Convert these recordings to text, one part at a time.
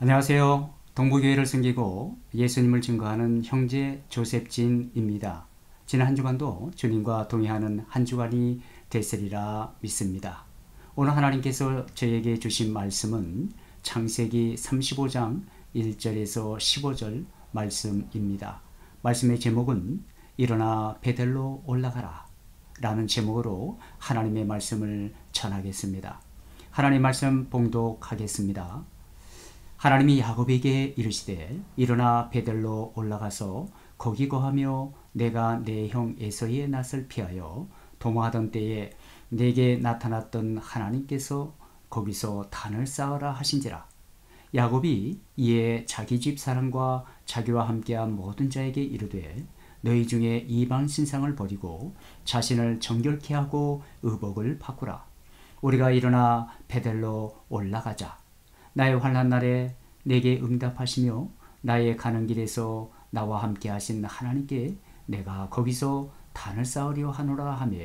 안녕하세요. 동부교회를 섬기고 예수님을 증거하는 형제 조셉진입니다. 지난 한 주간도 주님과 동행하는 한 주간이 되시리라 믿습니다. 오늘 하나님께서 저에게 주신 말씀은 창세기 35장 1절에서 15절 말씀입니다. 말씀의 제목은 일어나 베델로 올라가라 라는 제목으로 하나님의 말씀을 전하겠습니다. 하나님 말씀 봉독하겠습니다. 하나님이 야곱에게 이르시되 일어나 베델로 올라가서 거기 거하며 내가 내 형 에서의 낯을 피하여 도모하던 때에 내게 나타났던 하나님께서 거기서 단을 쌓으라 하신지라. 야곱이 이에 자기 집 사람과 자기와 함께한 모든 자에게 이르되 너희 중에 이방 신상을 버리고 자신을 정결케 하고 의복을 바꾸라. 우리가 일어나 베델로 올라가자. 나의 환난 날에 내게 응답하시며 나의 가는 길에서 나와 함께 하신 하나님께 내가 거기서 단을 쌓으려 하노라 하며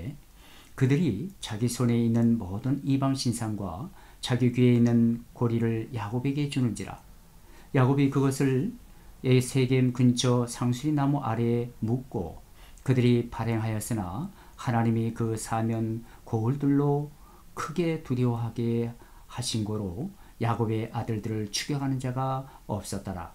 그들이 자기 손에 있는 모든 이방 신상과 자기 귀에 있는 고리를 야곱에게 주는지라. 야곱이 그것을 세겜 근처 상수리 나무 아래에 묻고 그들이 발행하였으나 하나님이 그 사면 고울들로 크게 두려워하게 하신 고로 야곱의 아들들을 추격하는 자가 없었더라.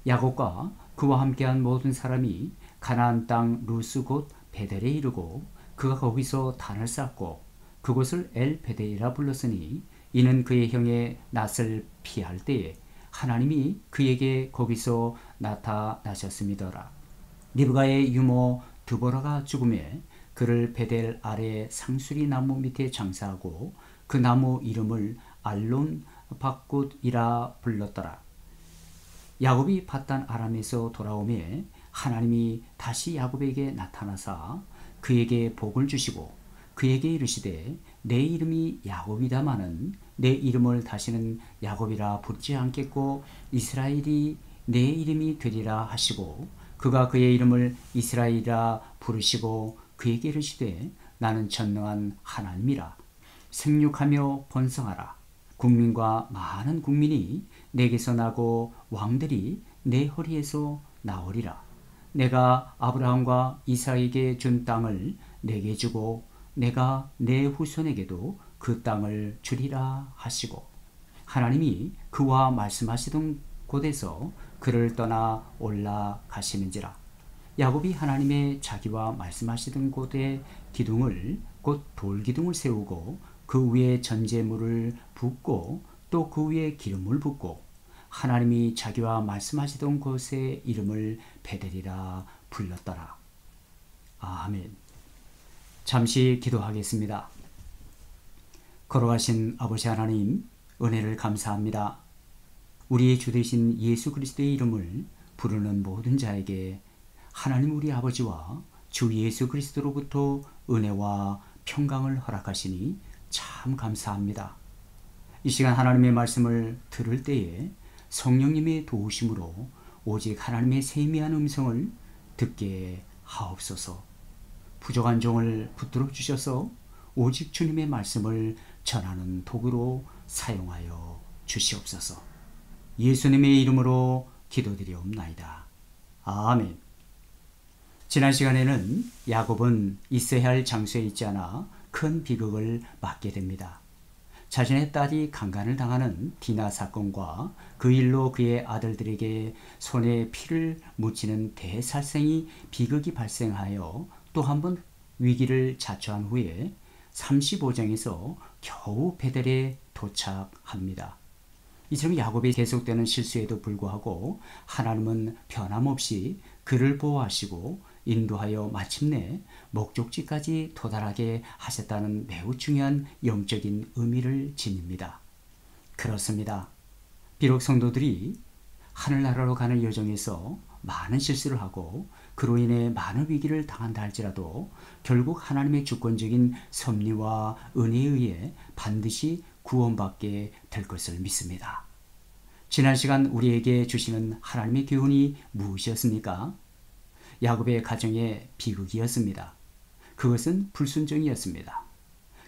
야곱과 그와 함께한 모든 사람이 가나안 땅 루스 곧 베델에 이르고 그가 거기서 단을 쌓고 그곳을 엘 베델이라 불렀으니 이는 그의 형의 낯을 피할 때에 하나님이 그에게 거기서 나타나셨음이더라. 리브가의 유모 드보라가 죽음에 그를 베델 아래 상수리 나무 밑에 장사하고 그 나무 이름을 알론 박굿이라 불렀더라. 야곱이 밧단 아람에서 돌아오매 하나님이 다시 야곱에게 나타나사 그에게 복을 주시고 그에게 이르시되 내 이름이 야곱이다마는 내 이름을 다시는 야곱이라 부르지 않겠고 이스라엘이 내 이름이 되리라 하시고 그가 그의 이름을 이스라엘이라 부르시고 그에게 이르시되 나는 전능한 하나님이라. 생육하며 번성하라. 국민과 많은 국민이 내게서 나고 왕들이 내 허리에서 나오리라. 내가 아브라함과 이삭에게 준 땅을 내게 주고 내가 내 후손에게도 그 땅을 주리라 하시고 하나님이 그와 말씀하시던 곳에서 그를 떠나 올라가시는지라. 야곱이 하나님의 자기와 말씀하시던 곳에 기둥을 곧 돌기둥을 세우고 그 위에 전제물을 붓고 또 그 위에 기름을 붓고 하나님이 자기와 말씀하시던 곳의 이름을 베델이라 불렀더라. 아멘. 잠시 기도하겠습니다. 걸어가신 아버지 하나님, 은혜를 감사합니다. 우리의 주 되신 예수 그리스도의 이름을 부르는 모든 자에게 하나님 우리 아버지와 주 예수 그리스도로부터 은혜와 평강을 허락하시니 참 감사합니다. 이 시간 하나님의 말씀을 들을 때에 성령님의 도우심으로 오직 하나님의 세미한 음성을 듣게 하옵소서. 부족한 종을 붙들어 주셔서 오직 주님의 말씀을 전하는 도구로 사용하여 주시옵소서. 예수님의 이름으로 기도드리옵나이다. 아멘. 지난 시간에는 야곱은 있어야 할 장소에 있지 않아 큰 비극을 맞게 됩니다. 자신의 딸이 강간을 당하는 디나 사건과 그 일로 그의 아들들에게 손에 피를 묻히는 대살생이 비극이 발생하여 또 한 번 위기를 자초한 후에 35장에서 겨우 베델에 도착합니다. 이처럼 야곱이 계속되는 실수에도 불구하고 하나님은 변함없이 그를 보호하시고 인도하여 마침내 목적지까지 도달하게 하셨다는 매우 중요한 영적인 의미를 지닙니다. 그렇습니다. 비록 성도들이 하늘나라로 가는 여정에서 많은 실수를 하고 그로 인해 많은 위기를 당한다 할지라도 결국 하나님의 주권적인 섭리와 은혜에 의해 반드시 구원받게 될 것을 믿습니다. 지난 시간 우리에게 주시는 하나님의 교훈이 무엇이었습니까? 야곱의 가정의 비극이었습니다. 그것은 불순종이었습니다.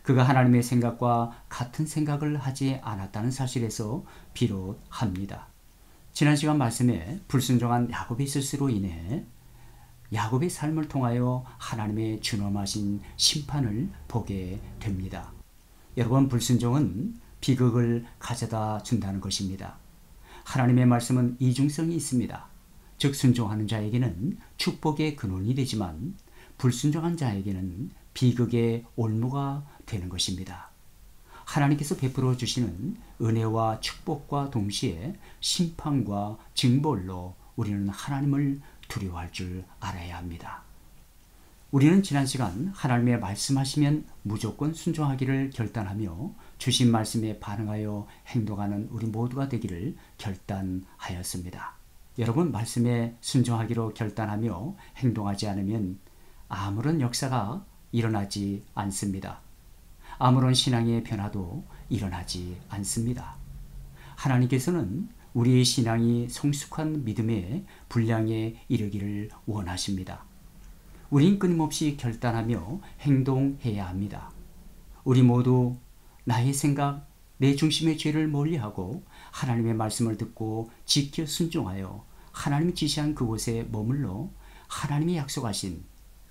그가 하나님의 생각과 같은 생각을 하지 않았다는 사실에서 비롯합니다. 지난 시간 말씀에 불순종한 야곱의 실수로 인해 야곱의 삶을 통하여 하나님의 준엄하신 심판을 보게 됩니다. 여러분, 불순종은 비극을 가져다 준다는 것입니다. 하나님의 말씀은 이중성이 있습니다. 즉 순종하는 자에게는 축복의 근원이 되지만 불순종한 자에게는 비극의 올무가 되는 것입니다. 하나님께서 베풀어 주시는 은혜와 축복과 동시에 심판과 징벌로 우리는 하나님을 두려워할 줄 알아야 합니다. 우리는 지난 시간 하나님의 말씀하시면 무조건 순종하기를 결단하며 주신 말씀에 반응하여 행동하는 우리 모두가 되기를 결단하였습니다. 여러분, 말씀에 순종하기로 결단하며 행동하지 않으면 아무런 역사가 일어나지 않습니다. 아무런 신앙의 변화도 일어나지 않습니다. 하나님께서는 우리의 신앙이 성숙한 믿음의 분량에 이르기를 원하십니다. 우린 끊임없이 결단하며 행동해야 합니다. 우리 모두 나의 생각, 내 중심의 죄를 멀리하고 하나님의 말씀을 듣고 지켜 순종하여 하나님이 지시한 그곳에 머물러 하나님이 약속하신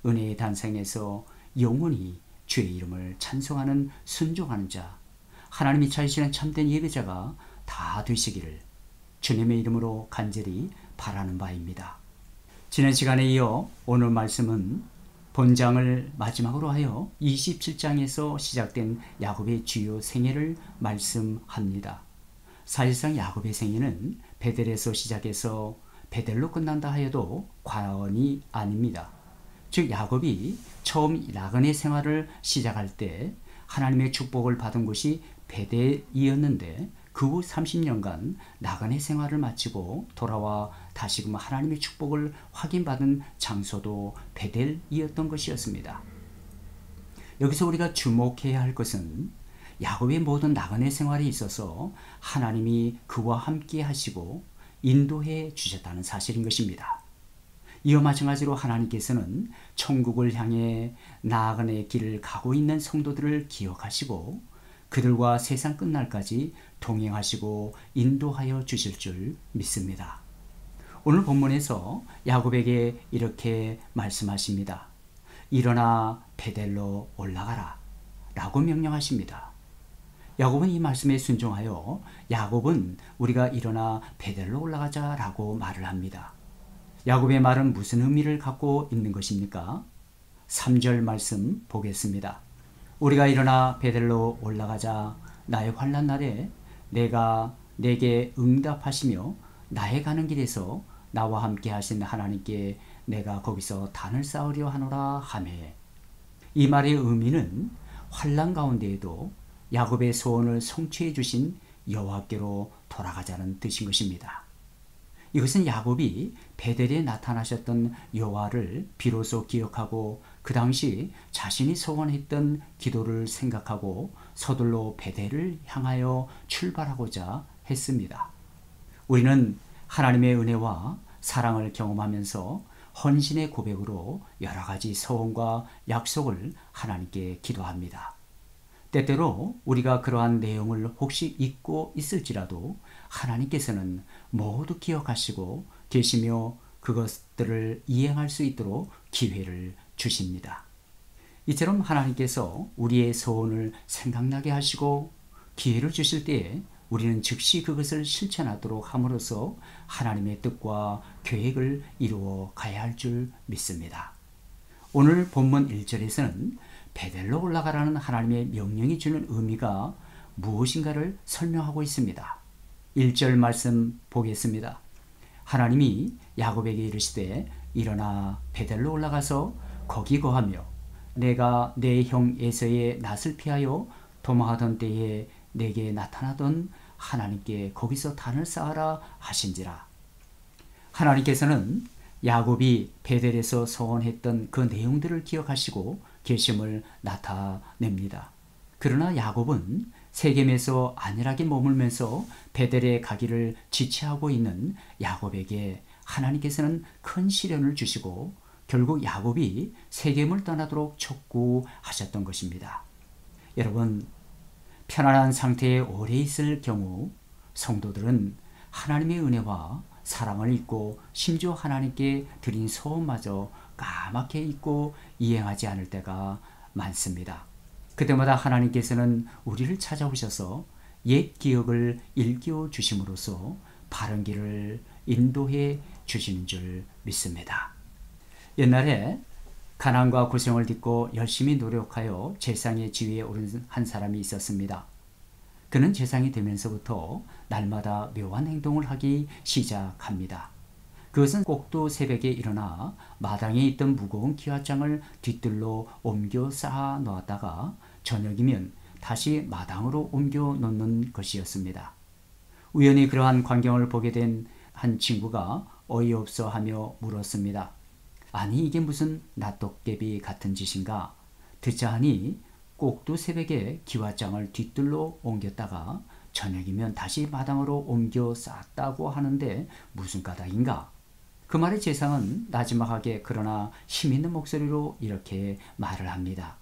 은혜의 단상에서 영원히 주의 이름을 찬송하는 순종하는 자, 하나님이 찾으시는 참된 예배자가 다 되시기를 주님의 이름으로 간절히 바라는 바입니다. 지난 시간에 이어 오늘 말씀은 본장을 마지막으로 하여 27장에서 시작된 야곱의 주요 생애를 말씀합니다. 사실상 야곱의 생애는 베델에서 시작해서 베델로 끝난다 하여도 과언이 아닙니다. 즉 야곱이 처음 나그네 생활을 시작할 때 하나님의 축복을 받은 곳이 베델이었는데 그 후 30년간 나그네 생활을 마치고 돌아와 다시금 하나님의 축복을 확인받은 장소도 베델이었던 것이었습니다. 여기서 우리가 주목해야 할 것은 야곱의 모든 나그네 생활에 있어서 하나님이 그와 함께 하시고 인도해 주셨다는 사실인 것입니다. 이와 마찬가지로 하나님께서는 천국을 향해 나그네 길을 가고 있는 성도들을 기억하시고 그들과 세상 끝날까지 동행하시고 인도하여 주실 줄 믿습니다. 오늘 본문에서 야곱에게 이렇게 말씀하십니다. 일어나 베델로 올라가라 라고 명령하십니다. 야곱은 이 말씀에 순종하여 야곱은 우리가 일어나 베델로 올라가자 라고 말을 합니다. 야곱의 말은 무슨 의미를 갖고 있는 것입니까? 3절 말씀 보겠습니다. 우리가 일어나 베델로 올라가자. 나의 환난 날에 내가 내게 응답하시며 나의 가는 길에서 나와 함께 하신 하나님께 내가 거기서 단을 쌓으려 하노라 하매. 이 말의 의미는 환난 가운데에도 야곱의 소원을 성취해 주신 여호와께로 돌아가자는 뜻인 것입니다. 이것은 야곱이 베델에 나타나셨던 여호와를 비로소 기억하고 그 당시 자신이 소원했던 기도를 생각하고 서둘러 베델을 향하여 출발하고자 했습니다. 우리는 하나님의 은혜와 사랑을 경험하면서 헌신의 고백으로 여러 가지 소원과 약속을 하나님께 기도합니다. 때때로 우리가 그러한 내용을 혹시 잊고 있을지라도 하나님께서는 모두 기억하시고 계시며 그것들을 이행할 수 있도록 기회를 주십니다. 이처럼 하나님께서 우리의 소원을 생각나게 하시고 기회를 주실 때에 우리는 즉시 그것을 실천하도록 함으로써 하나님의 뜻과 계획을 이루어 가야 할 줄 믿습니다. 오늘 본문 1절에서는 베델로 올라가라는 하나님의 명령이 주는 의미가 무엇인가를 설명하고 있습니다. 1절 말씀 보겠습니다. 하나님이 야곱에게 이르시되 일어나 베델로 올라가서 거기 거하며 내가 내 형 에서의 낯을 피하여 도망하던 때에 내게 나타나던 하나님께 거기서 단을 쌓아라 하신지라. 하나님께서는 야곱이 베델에서 소원했던 그 내용들을 기억하시고 계심을 나타냅니다. 그러나 야곱은 세겜에서 안일하게 머물면서 베델에 가기를 지체하고 있는 야곱에게 하나님께서는 큰 시련을 주시고 결국 야곱이 세겜을 떠나도록 촉구하셨던 것입니다. 여러분, 편안한 상태에 오래 있을 경우 성도들은 하나님의 은혜와 사랑을 잊고 심지어 하나님께 드린 소원마저 까맣게 잊고 이행하지 않을 때가 많습니다. 그때마다 하나님께서는 우리를 찾아오셔서 옛 기억을 일깨워 주심으로써 바른 길을 인도해 주시는 줄 믿습니다. 옛날에 가난과 고생을 딛고 열심히 노력하여 제상의 지위에 오른 한 사람이 있었습니다. 그는 제상이 되면서부터 날마다 묘한 행동을 하기 시작합니다. 그것은 꼭두 새벽에 일어나 마당에 있던 무거운 기와장을 뒤뜰로 옮겨 쌓아 놓았다가 저녁이면 다시 마당으로 옮겨 놓는 것이었습니다. 우연히 그러한 광경을 보게 된 한 친구가 어이없어 하며 물었습니다. 아니 이게 무슨 낫도깨비 같은 짓인가? 듣자 하니 꼭두 새벽에 기와장을 뒤뜰로 옮겼다가 저녁이면 다시 마당으로 옮겨 쌓았다고 하는데 무슨 까닭인가? 그 말에 제상은 나지막하게 그러나 힘있는 목소리로 이렇게 말을 합니다.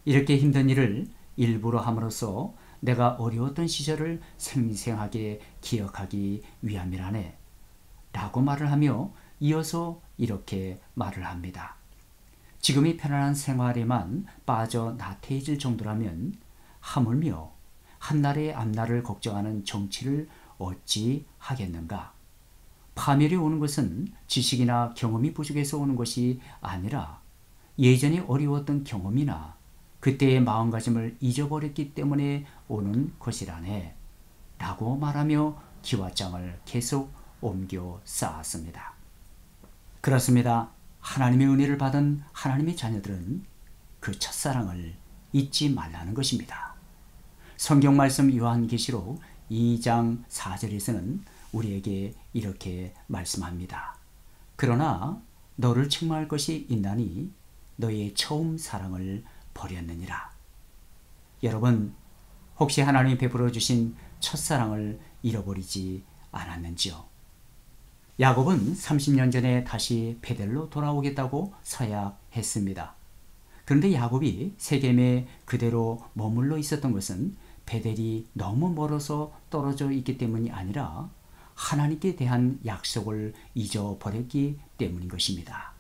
이렇게 힘든 일을 일부러 함으로써 내가 어려웠던 시절을 생생하게 기억하기 위함이라네 라고 말을 하며 이어서 이렇게 말을 합니다. 지금이 편안한 생활에만 빠져 나태해질 정도라면 하물며 한날의 앞날을 걱정하는 정치를 어찌 하겠는가? 파멸이 오는 것은 지식이나 경험이 부족해서 오는 것이 아니라 예전에 어려웠던 경험이나 그때의 마음가짐을 잊어버렸기 때문에 오는 것이라네 라고 말하며 기와장을 계속 옮겨 쌓았습니다. 그렇습니다. 하나님의 은혜를 받은 하나님의 자녀들은 그 첫사랑을 잊지 말라는 것입니다. 성경 말씀 요한계시록 2장 4절에서는 우리에게 이렇게 말씀합니다. 그러나 너를 책망할 것이 있나니 너의 처음 사랑을 버렸느니라. 여러분, 혹시 하나님이 베풀어 주신 첫사랑을 잃어버리지 않았는지요? 야곱은 30년 전에 다시 베델로 돌아오겠다고 서약했습니다. 그런데 야곱이 세겜에 그대로 머물러 있었던 것은 베델이 너무 멀어서 떨어져 있기 때문이 아니라 하나님께 대한 약속을 잊어버렸기 때문인 것입니다.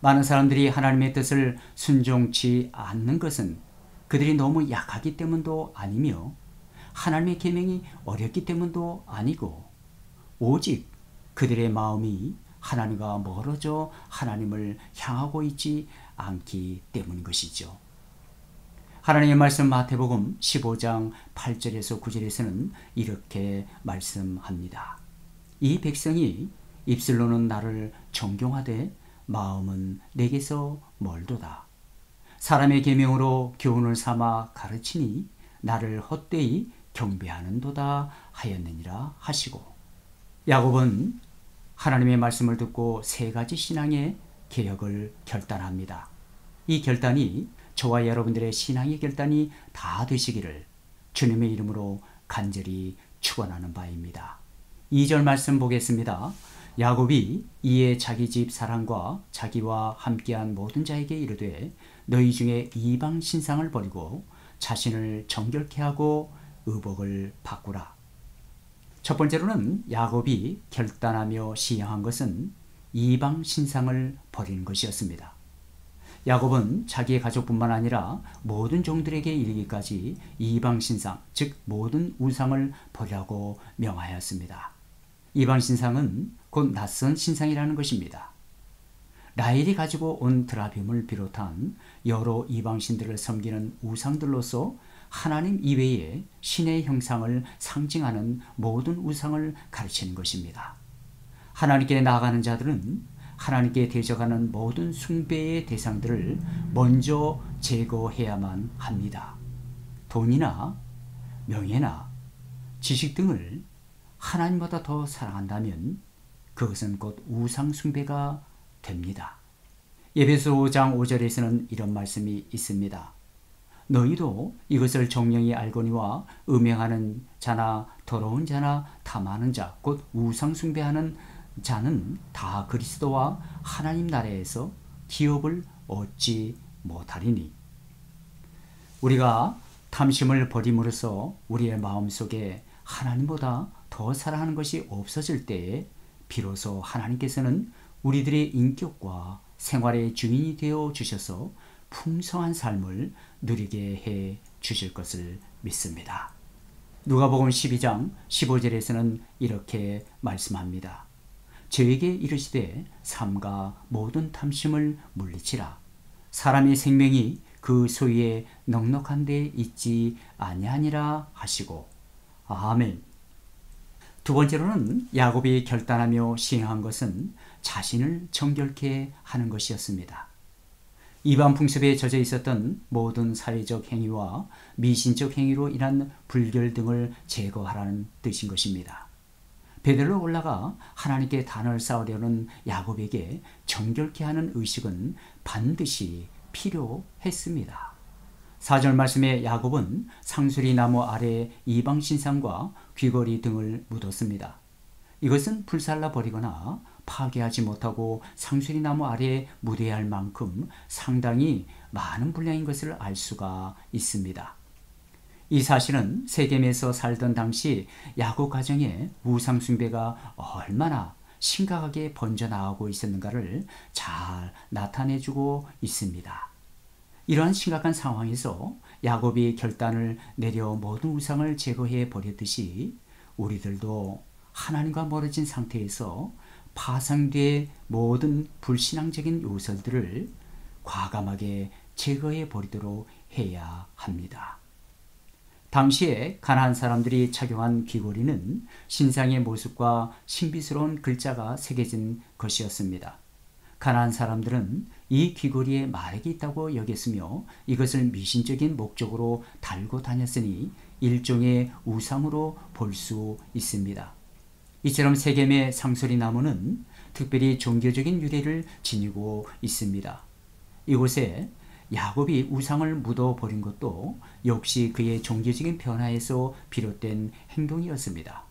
많은 사람들이 하나님의 뜻을 순종치 않는 것은 그들이 너무 약하기 때문도 아니며 하나님의 계명이 어렵기 때문도 아니고 오직 그들의 마음이 하나님과 멀어져 하나님을 향하고 있지 않기 때문인 것이죠. 하나님의 말씀 마태복음 15장 8절에서 9절에서는 이렇게 말씀합니다. 이 백성이 입술로는 나를 존경하되 마음은 내게서 멀도다. 사람의 계명으로 교훈을 삼아 가르치니 나를 헛되이 경배하는도다 하였느니라 하시고, 야곱은 하나님의 말씀을 듣고 세 가지 신앙의 개혁을 결단합니다. 이 결단이 저와 여러분들의 신앙의 결단이 다 되시기를 주님의 이름으로 간절히 축원하는 바입니다. 2절 말씀 보겠습니다. 야곱이 이에 자기 집 사람과 자기와 함께한 모든 자에게 이르되 너희 중에 이방 신상을 버리고 자신을 정결케 하고 의복을 바꾸라. 첫 번째로는 야곱이 결단하며 시행한 것은 이방 신상을 버리는 것이었습니다. 야곱은 자기의 가족뿐만 아니라 모든 종들에게 이르기까지 이방 신상, 즉 모든 우상을 버리라고 명하였습니다. 이방 신상은 곧 낯선 신상이라는 것입니다. 라헬이 가지고 온 드라빔을 비롯한 여러 이방신들을 섬기는 우상들로서 하나님 이외의 신의 형상을 상징하는 모든 우상을 가르치는 것입니다. 하나님께 나아가는 자들은 하나님께 대적하는 모든 숭배의 대상들을 먼저 제거해야만 합니다. 돈이나 명예나 지식 등을 하나님보다 더 사랑한다면 그것은 곧 우상 숭배가 됩니다. 에베소 5장 5절에서는 이런 말씀이 있습니다. 너희도 이것을 정령이 알거니와 음행하는 자나 더러운 자나 탐하는 자 곧 우상 숭배하는 자는 다 그리스도와 하나님 나라에서 기업을 얻지 못하리니. 우리가 탐심을 버림으로써 우리의 마음속에 하나님보다 더 더 사랑하는 것이 없어질 때에 비로소 하나님께서는 우리들의 인격과 생활의 주인이 되어 주셔서 풍성한 삶을 누리게 해 주실 것을 믿습니다. 누가복음 12장 15절에서는 이렇게 말씀합니다. 저에게 이르시되 삼가 모든 탐심을 물리치라. 사람의 생명이 그 소유에 넉넉한 데 있지 아니하니라 하시고. 아멘. 두 번째로는 야곱이 결단하며 시행한 것은 자신을 정결케 하는 것이었습니다. 이방 풍습에 젖어 있었던 모든 사회적 행위와 미신적 행위로 인한 불결 등을 제거하라는 뜻인 것입니다. 베들로 올라가 하나님께 단을 쌓으려는 야곱에게 정결케 하는 의식은 반드시 필요했습니다. 4절 말씀에 야곱은 상수리 나무 아래 이방 신상과 귀걸이 등을 묻었습니다. 이것은 불살라 버리거나 파괴하지 못하고 상수리 나무 아래에 묻어야 할 만큼 상당히 많은 분량인 것을 알 수가 있습니다. 이 사실은 세겜에서 살던 당시 야곱 가정에 우상 숭배가 얼마나 심각하게 번져나가고 있었는가를 잘 나타내주고 있습니다. 이러한 심각한 상황에서 야곱이 결단을 내려 모든 우상을 제거해 버렸듯이 우리들도 하나님과 멀어진 상태에서 파상된 모든 불신앙적인 요소들을 과감하게 제거해 버리도록 해야 합니다. 당시에 가나안 사람들이 착용한 귀걸이는 신상의 모습과 신비스러운 글자가 새겨진 것이었습니다. 가나안 사람들은 이 귀걸이에 마력이 있다고 여겼으며 이것을 미신적인 목적으로 달고 다녔으니 일종의 우상으로 볼 수 있습니다. 이처럼 세겜의 상수리 나무는 특별히 종교적인 유래를 지니고 있습니다. 이곳에 야곱이 우상을 묻어버린 것도 역시 그의 종교적인 변화에서 비롯된 행동이었습니다.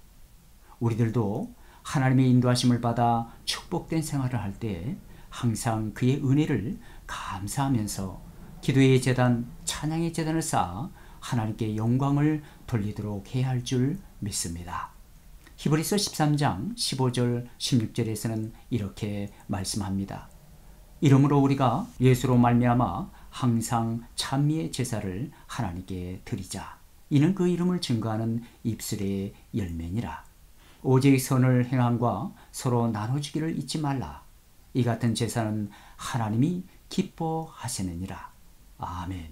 우리들도 하나님의 인도하심을 받아 축복된 생활을 할 때 항상 그의 은혜를 감사하면서 기도의 제단, 찬양의 제단을 쌓아 하나님께 영광을 돌리도록 해야 할 줄 믿습니다. 히브리서 13장 15절 16절에서는 이렇게 말씀합니다. 이러므로 우리가 예수로 말미암아 항상 찬미의 제사를 하나님께 드리자. 이는 그 이름을 증거하는 입술의 열매니라. 오직 선을 행함과 서로 나눠주기를 잊지 말라. 이 같은 제사는 하나님이 기뻐하시느니라. 아멘.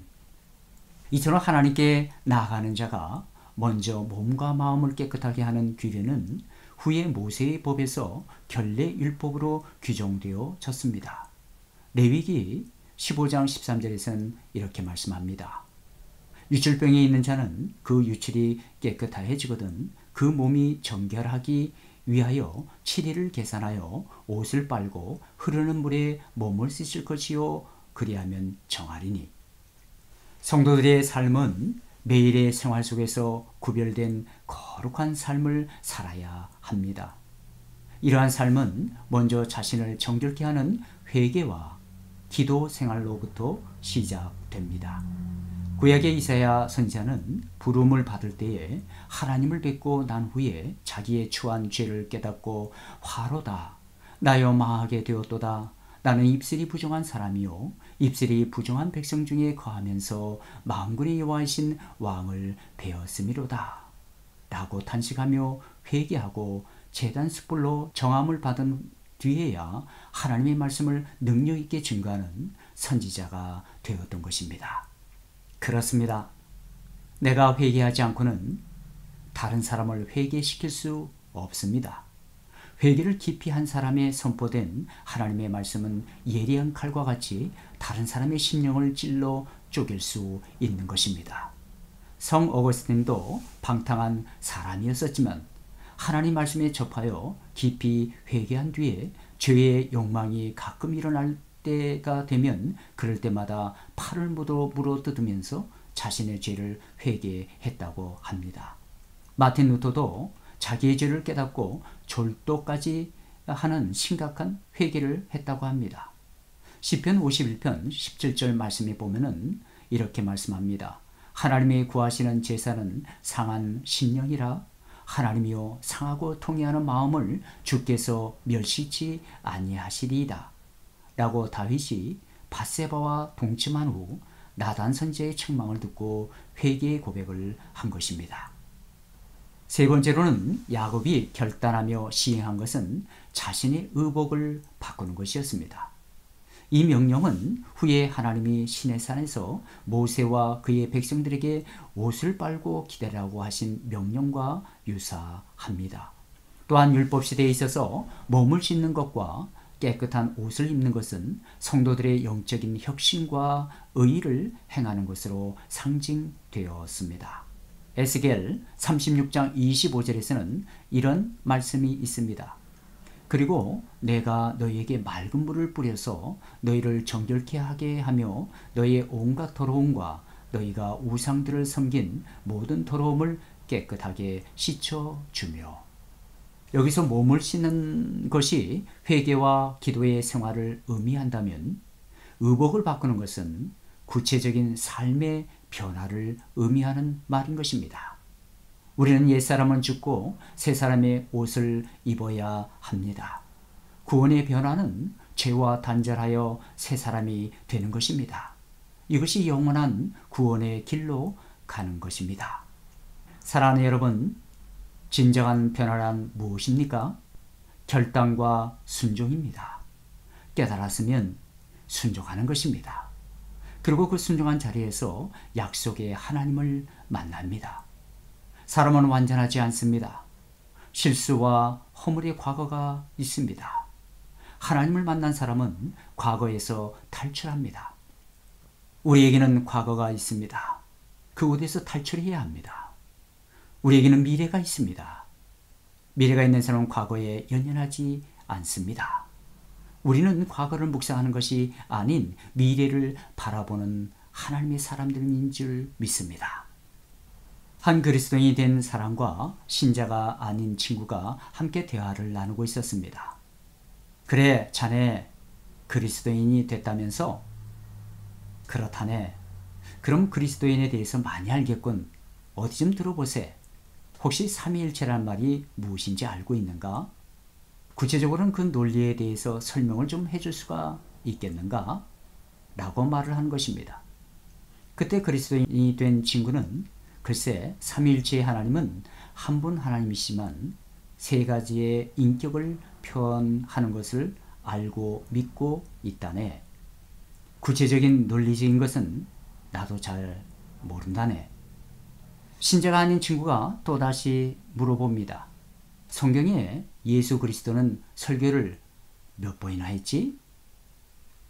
이처럼 하나님께 나아가는 자가 먼저 몸과 마음을 깨끗하게 하는 규례는 후에 모세의 법에서 결례율법으로 규정되어졌습니다. 레위기 15장 13절에서는 이렇게 말씀합니다. 유출병이 있는 자는 그 유출이 깨끗하여지거든 그 몸이 정결하기 위하여 7일을 계산하여 옷을 빨고 흐르는 물에 몸을 씻을 것이요 그리하면 정하리니. 성도들의 삶은 매일의 생활 속에서 구별된 거룩한 삶을 살아야 합니다. 이러한 삶은 먼저 자신을 정결케 하는 회개와 기도 생활로부터 시작됩니다. 구약의 이사야 선지자는 부름을 받을 때에 하나님을 뵙고 난 후에 자기의 추한 죄를 깨닫고 화로다 나여 망하게 되었도다 나는 입술이 부정한 사람이요 입술이 부정한 백성 중에 거하면서 만군의 여호와이신 왕을 배웠음이로다 라고 탄식하며 회개하고 제단 숯불로 정함을 받은 뒤에야 하나님의 말씀을 능력 있게 증거하는 선지자가 되었던 것입니다. 그렇습니다. 내가 회개하지 않고는 다른 사람을 회개시킬 수 없습니다. 회개를 깊이 한 사람의 선포된 하나님의 말씀은 예리한 칼과 같이 다른 사람의 심령을 찔러 쪼갤 수 있는 것입니다. 성 어거스틴도 방탕한 사람이었었지만 하나님 말씀에 접하여 깊이 회개한 뒤에 죄의 욕망이 가끔 일어날 때가 되면 그럴 때마다 팔을 물어뜯으면서 자신의 죄를 회개했다고 합니다. 마틴 루터도 자기의 죄를 깨닫고 졸도까지 하는 심각한 회개를 했다고 합니다. 시편 51편 17절 말씀에 보면은 이렇게 말씀합니다. 하나님의 구하시는 제사는 상한 심령이라 하나님이여 상하고 통회하는 마음을 주께서 멸시치 아니하시리이다 라고 다윗이 밧세바와 동침한 후 나단 선지자의 책망을 듣고 회개의 고백을 한 것입니다. 세 번째로는 야곱이 결단하며 시행한 것은 자신의 의복을 바꾸는 것이었습니다. 이 명령은 후에 하나님이 시내산에서 모세와 그의 백성들에게 옷을 빨고 기다리라고 하신 명령과 유사합니다. 또한 율법시대에 있어서 몸을 씻는 것과 깨끗한 옷을 입는 것은 성도들의 영적인 혁신과 의의를 행하는 것으로 상징되었습니다. 에스겔 36장 25절에서는 이런 말씀이 있습니다. 그리고 내가 너희에게 맑은 물을 뿌려서 너희를 정결케 하게 하며 너희의 온갖 더러움과 너희가 우상들을 섬긴 모든 더러움을 깨끗하게 씻어주며. 여기서 몸을 씻는 것이 회개와 기도의 생활을 의미한다면 의복을 바꾸는 것은 구체적인 삶의 변화를 의미하는 말인 것입니다. 우리는 옛사람은 죽고 새사람의 옷을 입어야 합니다. 구원의 변화는 죄와 단절하여 새사람이 되는 것입니다. 이것이 영원한 구원의 길로 가는 것입니다. 사랑하는 여러분, 진정한 변화란 무엇입니까? 결단과 순종입니다. 깨달았으면 순종하는 것입니다. 그리고 그 순종한 자리에서 약속의 하나님을 만납니다. 사람은 완전하지 않습니다. 실수와 허물의 과거가 있습니다. 하나님을 만난 사람은 과거에서 탈출합니다. 우리에게는 과거가 있습니다. 그곳에서 탈출해야 합니다. 우리에게는 미래가 있습니다. 미래가 있는 사람은 과거에 연연하지 않습니다. 우리는 과거를 묵상하는 것이 아닌 미래를 바라보는 하나님의 사람들인 줄 믿습니다. 한 그리스도인이 된 사람과 신자가 아닌 친구가 함께 대화를 나누고 있었습니다. 그래, 자네 그리스도인이 됐다면서? 그렇다네. 그럼 그리스도인에 대해서 많이 알겠군. 어디 좀 들어보세. 혹시 삼위일체란 말이 무엇인지 알고 있는가? 구체적으로는 그 논리에 대해서 설명을 좀 해줄 수가 있겠는가? 라고 말을 한 것입니다. 그때 그리스도인이 된 친구는 글쎄 삼위일체의 하나님은 한 분 하나님이시지만 세 가지의 인격을 표현하는 것을 알고 믿고 있다네. 구체적인 논리적인 것은 나도 잘 모른다네. 신자가 아닌 친구가 또다시 물어봅니다. 성경에 예수 그리스도는 설교를 몇 번이나 했지?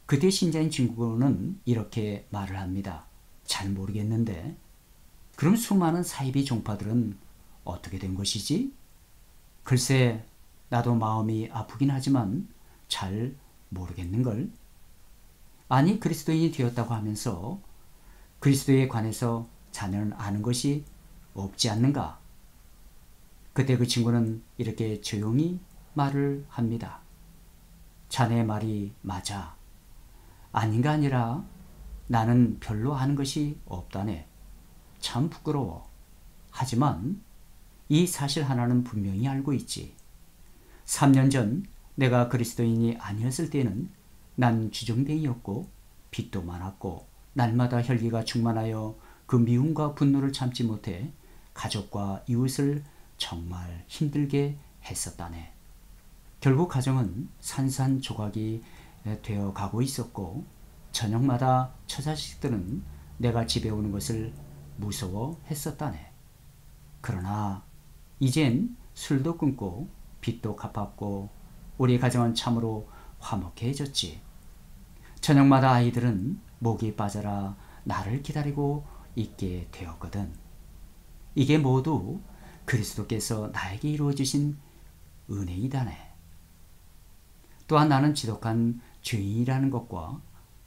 그때 신자인 친구는 이렇게 말을 합니다. 잘 모르겠는데. 그럼 수많은 사이비 종파들은 어떻게 된 것이지? 글쎄 나도 마음이 아프긴 하지만 잘 모르겠는걸. 아니 그리스도인이 되었다고 하면서 그리스도에 관해서 자네는 아는 것이 없지 않는가? 그때 그 친구는 이렇게 조용히 말을 합니다. 자네의 말이 맞아. 아닌가 아니라 나는 별로 아는 것이 없다네. 참 부끄러워. 하지만 이 사실 하나는 분명히 알고 있지. 3년 전 내가 그리스도인이 아니었을 때는 난 주정뱅이였고 빚도 많았고 날마다 혈기가 충만하여 그 미움과 분노를 참지 못해 가족과 이웃을 정말 힘들게 했었다네. 결국 가정은 산산조각이 되어 가고 있었고 저녁마다 처자식들은 내가 집에 오는 것을 무서워했었다네. 그러나 이젠 술도 끊고 빚도 갚았고 우리 가정은 참으로 화목해졌지. 저녁마다 아이들은 목이 빠져라 나를 기다리고 있게 되었거든. 이게 모두 그리스도께서 나에게 이루어주신 은혜이다네. 또한 나는 지독한 죄인이라는 것과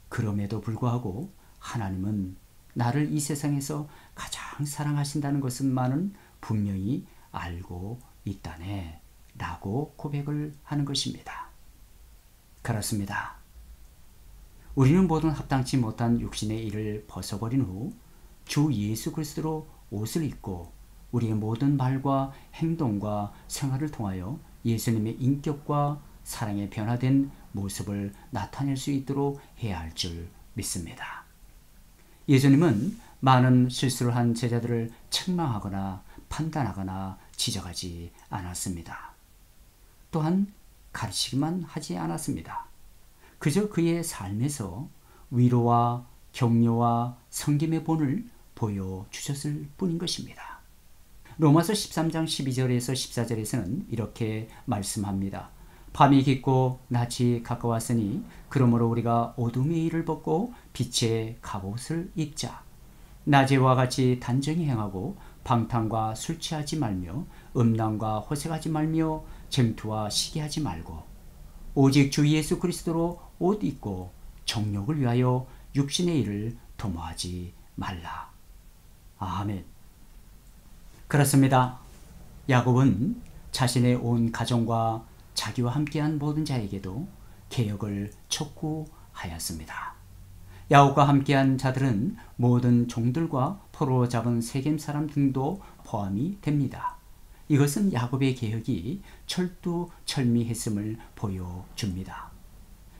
그럼에도 불구하고 하나님은 나를 이 세상에서 가장 사랑하신다는 것만은 분명히 알고 있다네 라고 고백을 하는 것입니다. 그렇습니다. 우리는 모든 합당치 못한 육신의 일을 벗어버린 후 주 예수 그리스도로 옷을 입고 우리의 모든 말과 행동과 생활을 통하여 예수님의 인격과 사랑의 변화된 모습을 나타낼 수 있도록 해야 할 줄 믿습니다. 예수님은 많은 실수를 한 제자들을 책망하거나 판단하거나 지적하지 않았습니다. 또한 가르치기만 하지 않았습니다. 그저 그의 삶에서 위로와 격려와 섬김의 본을 보여주셨을 뿐인 것입니다. 로마서 13장 12절에서 14절에서는 이렇게 말씀합니다. 밤이 깊고 낮이 가까웠으니 그러므로 우리가 어둠의 일을 벗고 빛의 갑옷을 입자. 낮에와 같이 단정히 행하고 방탕과 술 취하지 말며 음란과 호색하지 말며 쟁투와 시기하지 말고 오직 주 예수 그리스도로 옷 입고 정욕을 위하여 육신의 일을 도모하지 말라. 아멘. 그렇습니다. 야곱은 자신의 온 가정과 자기와 함께한 모든 자에게도 개혁을 촉구하였습니다. 야곱과 함께한 자들은 모든 종들과 포로 잡은 세겜 사람 등도 포함이 됩니다. 이것은 야곱의 개혁이 철두철미했음을 보여줍니다.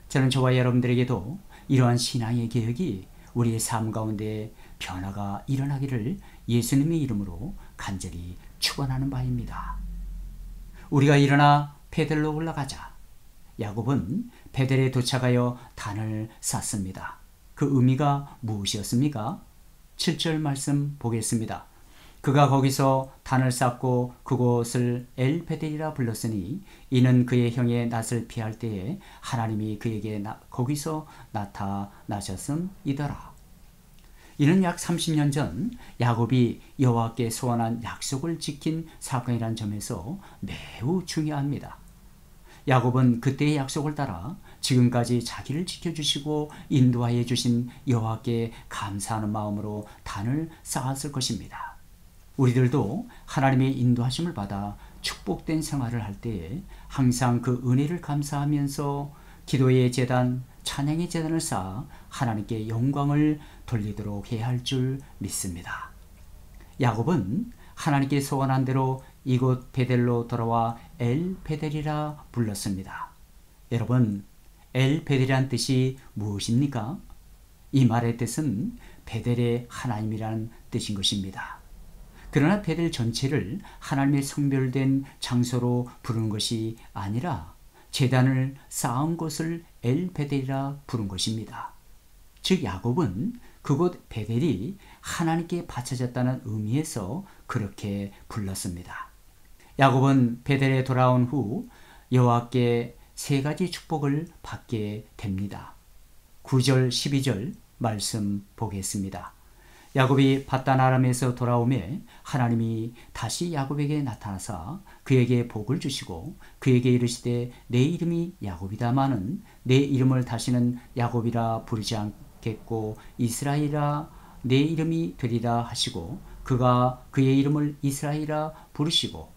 저는 저와 여러분들에게도 이러한 신앙의 개혁이 우리의 삶 가운데 변화가 일어나기를 예수님의 이름으로 간절히 축원하는 바입니다. 우리가 일어나 베델로 올라가자. 야곱은 베델에 도착하여 단을 쌓습니다. 그 의미가 무엇이었습니까? 7절 말씀 보겠습니다. 그가 거기서 단을 쌓고 그곳을 엘베델이라 불렀으니 이는 그의 형의 낯을 피할 때에 하나님이 그에게 거기서 나타나셨음이더라. 이는 약 30년 전 야곱이 여호와께 소원한 약속을 지킨 사건이란 점에서 매우 중요합니다. 야곱은 그때의 약속을 따라 지금까지 자기를 지켜주시고 인도하여 주신 여호와께 감사하는 마음으로 단을 쌓았을 것입니다. 우리들도 하나님의 인도하심을 받아 축복된 생활을 할 때에 항상 그 은혜를 감사하면서 기도의 제단, 찬양의 제단을 쌓아 하나님께 영광을 돌리도록 해야 할 줄 믿습니다. 야곱은 하나님께 소원한 대로 이곳 베델로 돌아와 엘베델이라 불렀습니다. 여러분, 엘베델이란 뜻이 무엇입니까? 이 말의 뜻은 베델의 하나님이라는 뜻인 것입니다. 그러나 베델 전체를 하나님의 성별된 장소로 부르는 것이 아니라 제단을 쌓은 곳을 엘베델이라 부른 것입니다. 즉 야곱은 그곳 베델이 하나님께 바쳐졌다는 의미에서 그렇게 불렀습니다. 야곱은 베델에 돌아온 후 여호와께 세 가지 축복을 받게 됩니다. 9절 12절 말씀 보겠습니다. 야곱이 밧단 아람에서 돌아오매 하나님이 다시 야곱에게 나타나사 그에게 복을 주시고 그에게 이르시되 내 이름이 야곱이다마는 내 이름을 다시는 야곱이라 부르지 않겠고 이스라엘이라 내 이름이 되리라 하시고 그가 그의 이름을 이스라엘이라 부르시고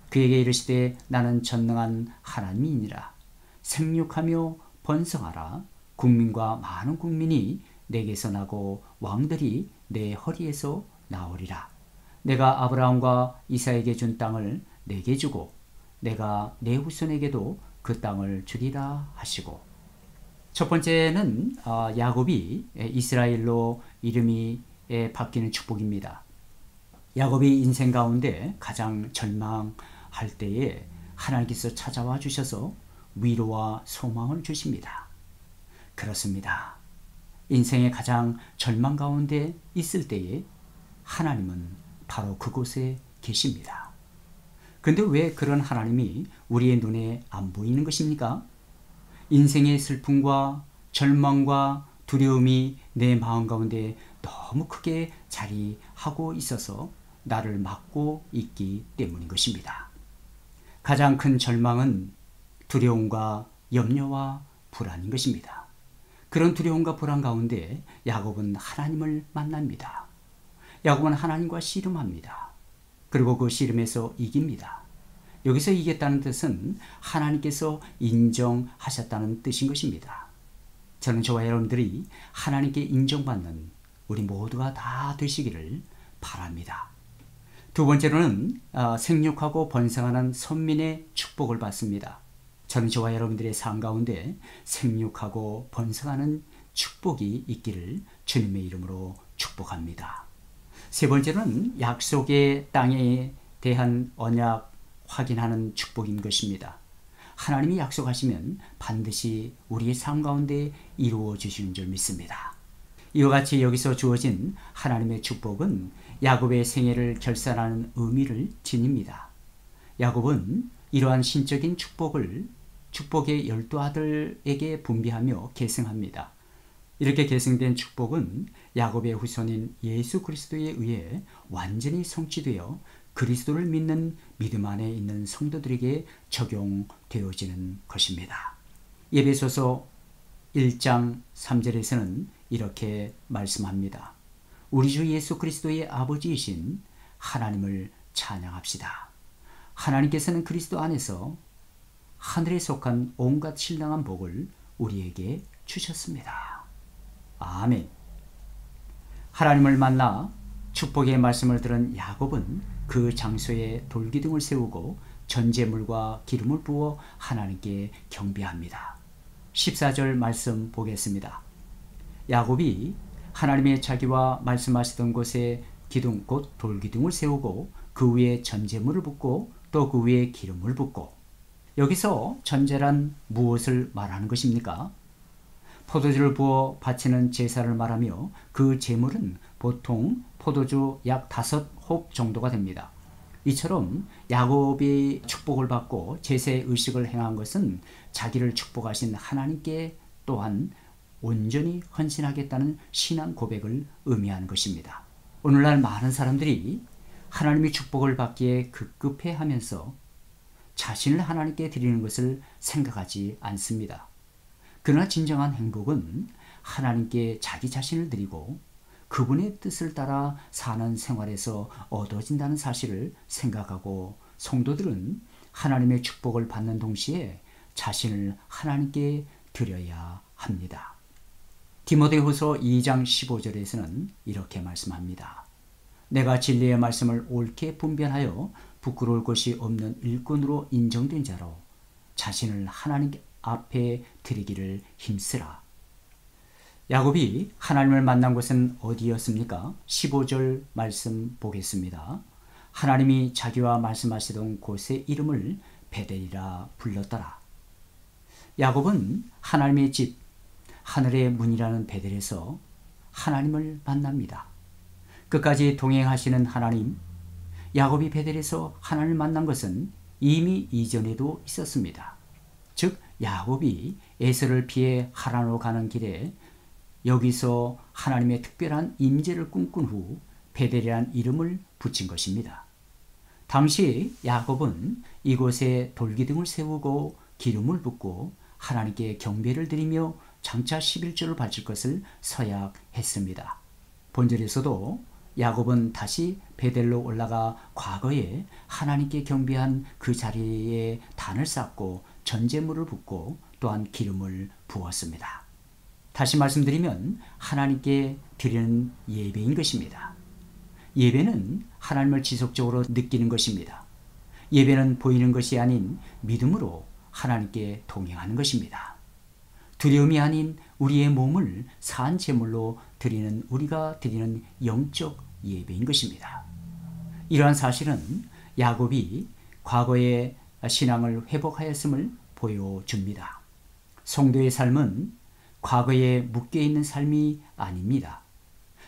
그에게 이르시되 나는 전능한 하나님이니라. 생육하며 번성하라. 국민과 많은 국민이 내게서 나고 왕들이 내 허리에서 나오리라. 내가 아브라함과 이삭에게 준 땅을 내게 주고 내가 내 후손에게도 그 땅을 주리라 하시고. 첫 번째는 야곱이 이스라엘로 이름이 바뀌는 축복입니다. 야곱이 인생 가운데 가장 절망할 때에 하나님께서 찾아와 주셔서 위로와 소망을 주십니다. 그렇습니다. 인생의 가장 절망 가운데 있을 때에 하나님은 바로 그곳에 계십니다. 근데 왜 그런 하나님이 우리의 눈에 안 보이는 것입니까? 인생의 슬픔과 절망과 두려움이 내 마음 가운데 너무 크게 자리하고 있어서 나를 막고 있기 때문인 것입니다. 가장 큰 절망은 두려움과 염려와 불안인 것입니다. 그런 두려움과 불안 가운데 야곱은 하나님을 만납니다. 야곱은 하나님과 씨름합니다. 그리고 그 씨름에서 이깁니다. 여기서 이겼다는 뜻은 하나님께서 인정하셨다는 뜻인 것입니다. 저는 저와 여러분들이 하나님께 인정받는 우리 모두가 다 되시기를 바랍니다. 두 번째로는 생육하고 번성하는 선민의 축복을 받습니다. 저는 저와 여러분들의 삶 가운데 생육하고 번성하는 축복이 있기를 주님의 이름으로 축복합니다. 세 번째는 약속의 땅에 대한 언약 확인하는 축복인 것입니다. 하나님이 약속하시면 반드시 우리의 삶 가운데 이루어 주시는 줄 믿습니다. 이와 같이 여기서 주어진 하나님의 축복은 야곱의 생애를 결산하는 의미를 지닙니다. 야곱은 이러한 신적인 축복의 12아들에게 분비하며 계승합니다. 이렇게 계승된 축복은 야곱의 후손인 예수 그리스도에 의해 완전히 성취되어 그리스도를 믿는 믿음 안에 있는 성도들에게 적용되어지는 것입니다. 에베소서 1장 3절에서는 이렇게 말씀합니다. 우리 주 예수 그리스도의 아버지이신 하나님을 찬양합시다. 하나님께서는 그리스도 안에서 하늘에 속한 온갖 신령한 복을 우리에게 주셨습니다. 아멘. 하나님을 만나 축복의 말씀을 들은 야곱은 그 장소에 돌기둥을 세우고 전제물과 기름을 부어 하나님께 경배합니다. 14절 말씀 보겠습니다. 야곱이 하나님의 자기와 말씀하시던 곳에 기둥 곧 돌기둥을 세우고 그 위에 전제물을 붓고 또 그 위에 기름을 붓고. 여기서 전제란 무엇을 말하는 것입니까? 포도주를 부어 바치는 제사를 말하며 그 제물은 보통 포도주 약 5홉 정도가 됩니다. 이처럼 야곱이 축복을 받고 제사의 의식을 행한 것은 자기를 축복하신 하나님께 또한 온전히 헌신하겠다는 신앙 고백을 의미하는 것입니다. 오늘날 많은 사람들이 하나님의 축복을 받기에 급급해하면서 자신을 하나님께 드리는 것을 생각하지 않습니다. 그러나 진정한 행복은 하나님께 자기 자신을 드리고 그분의 뜻을 따라 사는 생활에서 얻어진다는 사실을 생각하고 성도들은 하나님의 축복을 받는 동시에 자신을 하나님께 드려야 합니다. 디모데후서 2장 15절에서는 이렇게 말씀합니다. 내가 진리의 말씀을 옳게 분별하여 부끄러울 것이 없는 일꾼으로 인정된 자로 자신을 하나님 앞에 드리기를 힘쓰라. 야곱이 하나님을 만난 곳은 어디였습니까? 15절 말씀 보겠습니다. 하나님이 자기와 말씀하시던 곳의 이름을 베델이라 불렀더라. 야곱은 하나님의 집, 하늘의 문이라는 베델에서 하나님을 만납니다. 끝까지 동행하시는 하나님, 야곱이 베델에서 하나님을 만난 것은 이미 이전에도 있었습니다. 즉 야곱이 에서를 피해 하란으로 가는 길에 여기서 하나님의 특별한 임재를 꿈꾼 후 베델이라는 이름을 붙인 것입니다. 당시 야곱은 이곳에 돌기둥을 세우고 기름을 붓고 하나님께 경배를 드리며 장차 11조를 바칠 것을 서약했습니다. 본절에서도 야곱은 다시 베델로 올라가 과거에 하나님께 경배한 그 자리에 단을 쌓고 전제물을 붓고 또한 기름을 부었습니다. 다시 말씀드리면 하나님께 드리는 예배인 것입니다. 예배는 하나님을 지속적으로 느끼는 것입니다. 예배는 보이는 것이 아닌 믿음으로 하나님께 동행하는 것입니다. 두려움이 아닌 우리의 몸을 산 제물로 드리는 우리가 드리는 영적 예배인 것입니다. 이러한 사실은 야곱이 과거의 신앙을 회복하였음을 보여줍니다. 성도의 삶은 과거에 묶여있는 삶이 아닙니다.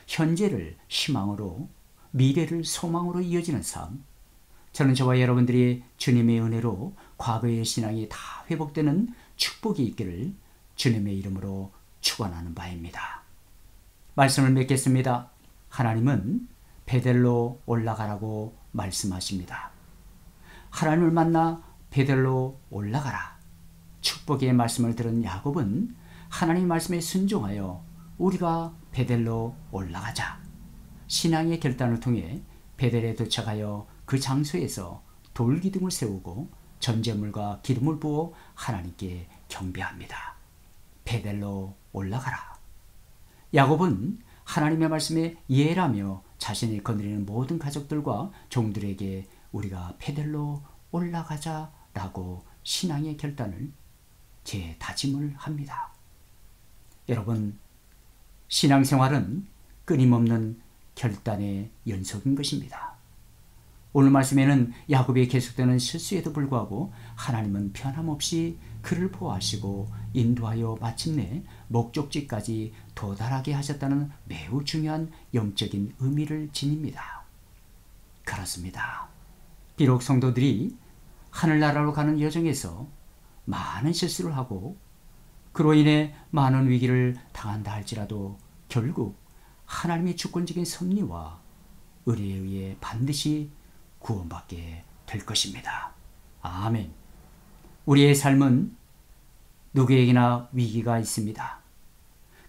현재를 희망으로, 미래를 소망으로 이어지는 삶. 저는 저와 여러분들이 주님의 은혜로 과거의 신앙이 다 회복되는 축복이 있기를 주님의 이름으로 축원하는 바입니다. 말씀을 맺겠습니다. 하나님은 베델로 올라가라고 말씀하십니다. 하나님을 만나 베델로 올라가라. 축복의 말씀을 들은 야곱은 하나님 말씀에 순종하여 우리가 베델로 올라가자. 신앙의 결단을 통해 베델에 도착하여 그 장소에서 돌기둥을 세우고 전제물과 기름을 부어 하나님께 경배합니다. 베델로 올라가라. 야곱은 하나님의 말씀에 예라며 자신이 거느리는 모든 가족들과 종들에게 우리가 베델로 올라가자라고 신앙의 결단을 재다짐을 합니다. 여러분, 신앙생활은 끊임없는 결단의 연속인 것입니다. 오늘 말씀에는 야곱이 계속되는 실수에도 불구하고 하나님은 변함없이 그를 보호하시고 인도하여 마침내 목적지까지 도달하게 하셨다는 매우 중요한 영적인 의미를 지닙니다. 그렇습니다. 비록 성도들이 하늘나라로 가는 여정에서 많은 실수를 하고 그로 인해 많은 위기를 당한다 할지라도 결국 하나님의 주권적인 섭리와 의리에 의해 반드시 구원받게 될 것입니다. 아멘. 우리의 삶은 누구에게나 위기가 있습니다.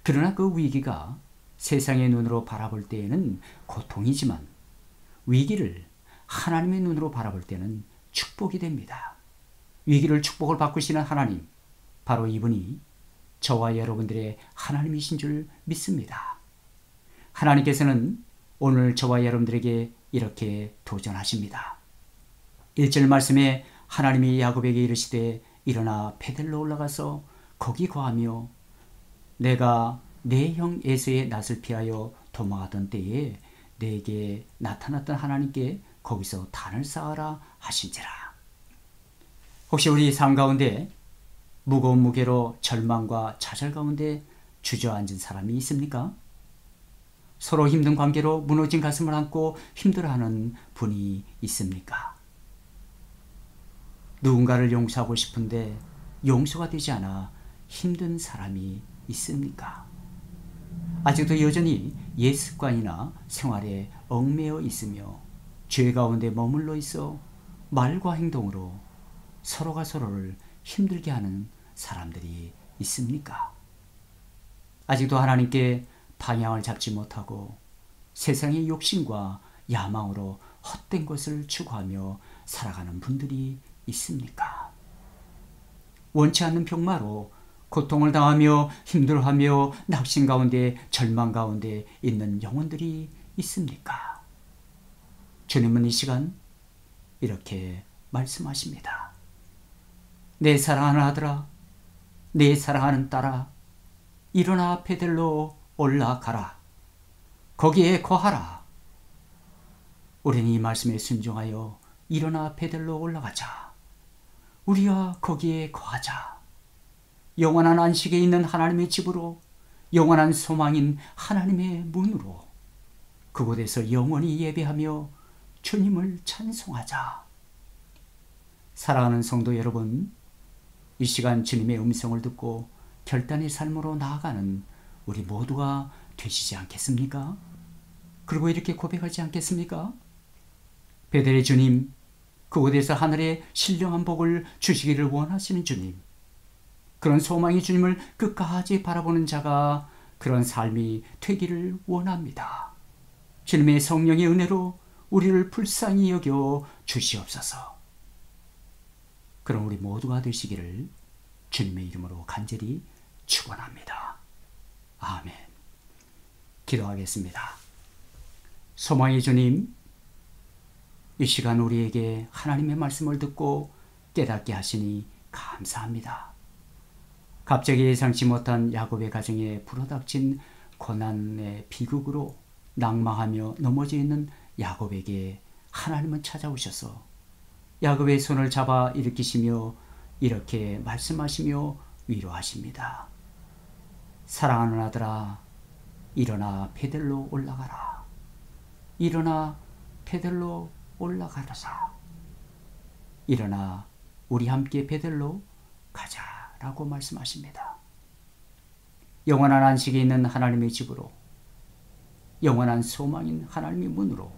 그러나 그 위기가 세상의 눈으로 바라볼 때에는 고통이지만 위기를 하나님의 눈으로 바라볼 때는 축복이 됩니다. 위기를 축복을 바꾸시는 하나님, 바로 이분이 저와 여러분들의 하나님이신 줄 믿습니다. 하나님께서는 오늘 저와 여러분들에게 이렇게 도전하십니다. 1절 말씀에 하나님이 야곱에게 이르시되 일어나 베델로 올라가서 거기 거하며 내가 내 형 에서의 낯을 피하여 도망하던 때에 내게 나타났던 하나님께 거기서 단을 쌓아라 하신지라. 혹시 우리 삶 가운데 무거운 무게로 절망과 좌절 가운데 주저앉은 사람이 있습니까? 서로 힘든 관계로 무너진 가슴을 안고 힘들어하는 분이 있습니까? 누군가를 용서하고 싶은데 용서가 되지 않아 힘든 사람이 있습니까? 아직도 여전히 옛 습관이나 생활에 얽매여 있으며 죄 가운데 머물러 있어 말과 행동으로 서로가 서로를 힘들게 하는 사람들이 있습니까? 아직도 하나님께 방향을 잡지 못하고 세상의 욕심과 야망으로 헛된 것을 추구하며 살아가는 분들이 있습니까? 원치 않는 병마로 고통을 당하며 힘들어하며 낙심 가운데 절망 가운데 있는 영혼들이 있습니까? 주님은 이 시간 이렇게 말씀하십니다. 내 사랑하는 아들아, 내 사랑하는 딸아, 일어나 베델로 올라가라. 거기에 거하라. 우리는 이 말씀에 순종하여 일어나 베델로 올라가자. 우리가 거기에 거하자. 영원한 안식에 있는 하나님의 집으로, 영원한 소망인 하나님의 문으로 그곳에서 영원히 예배하며 주님을 찬송하자. 사랑하는 성도 여러분, 이 시간 주님의 음성을 듣고 결단의 삶으로 나아가는 우리 모두가 되시지 않겠습니까? 그리고 이렇게 고백하지 않겠습니까? 베델의 주님, 그곳에서 하늘의 신령한 복을 주시기를 원하시는 주님, 그런 소망의 주님을 끝까지 바라보는 자가 그런 삶이 되기를 원합니다. 주님의 성령의 은혜로 우리를 불쌍히 여겨 주시옵소서. 그럼 우리 모두가 되시기를 주님의 이름으로 간절히 축원합니다. 아멘. 기도하겠습니다. 소망의 주님, 이 시간 우리에게 하나님의 말씀을 듣고 깨닫게 하시니 감사합니다. 갑자기 예상치 못한 야곱의 가정에 불어닥친 고난의 비극으로 낭망하며 넘어져 있는 야곱에게 하나님은 찾아오셔서 야곱의 손을 잡아 일으키시며 이렇게 말씀하시며 위로하십니다. 사랑하는 아들아, 일어나 베델로 올라가라. 일어나 베델로 올라가라. 일어나 우리 함께 베델로 가자라고 말씀하십니다. 영원한 안식에 있는 하나님의 집으로, 영원한 소망인 하나님의 문으로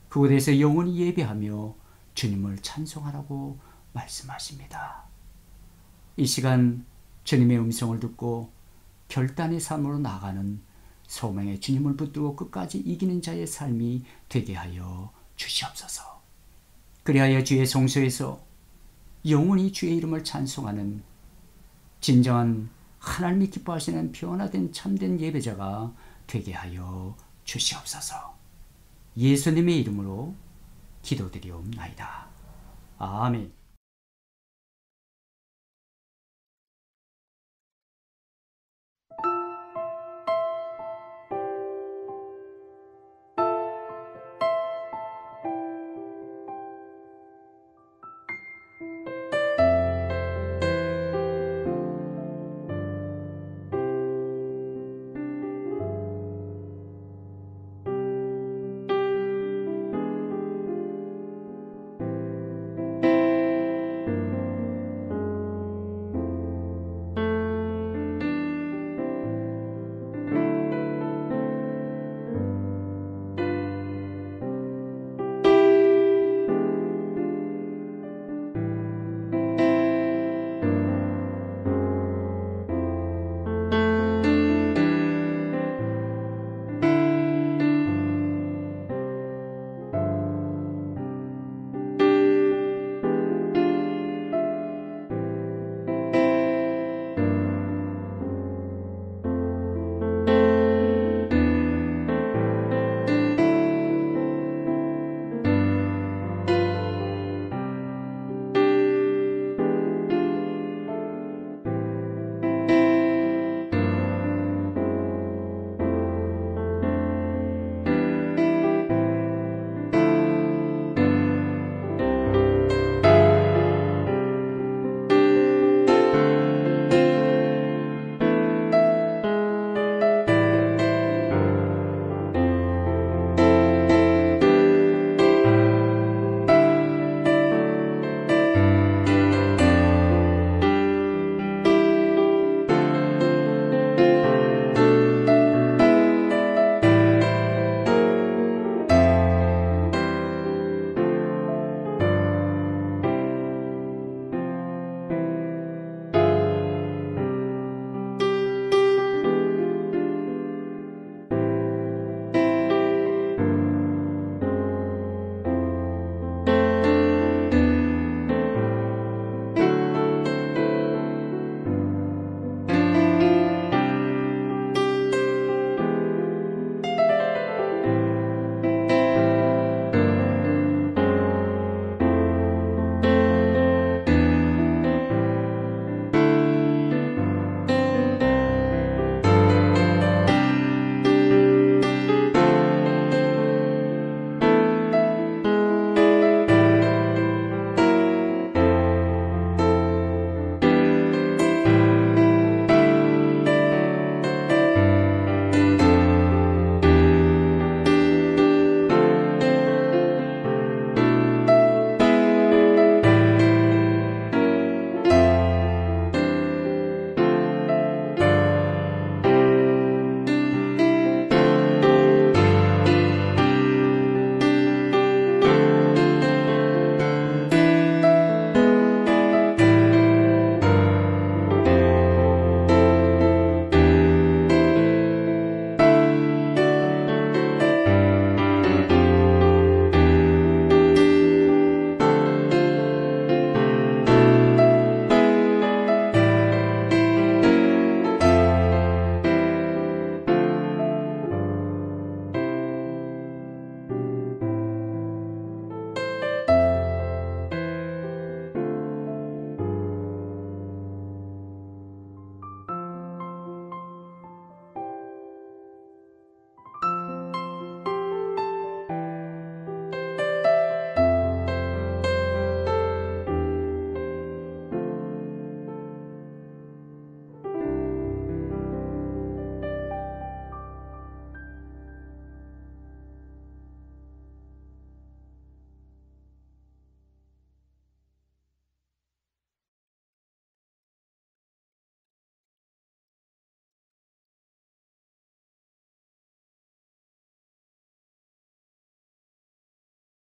그곳에서 영원히 예배하며 주님을 찬송하라고 말씀하십니다. 이 시간 주님의 음성을 듣고 결단의 삶으로 나아가는 소망의 주님을 붙들고 끝까지 이기는 자의 삶이 되게 하여 주시옵소서. 그리하여 주의 성소에서 영원히 주의 이름을 찬송하는 진정한 하나님이 기뻐하시는 변화된 참된 예배자가 되게 하여 주시옵소서. 예수님의 이름으로 기도드리옵나이다. 아멘.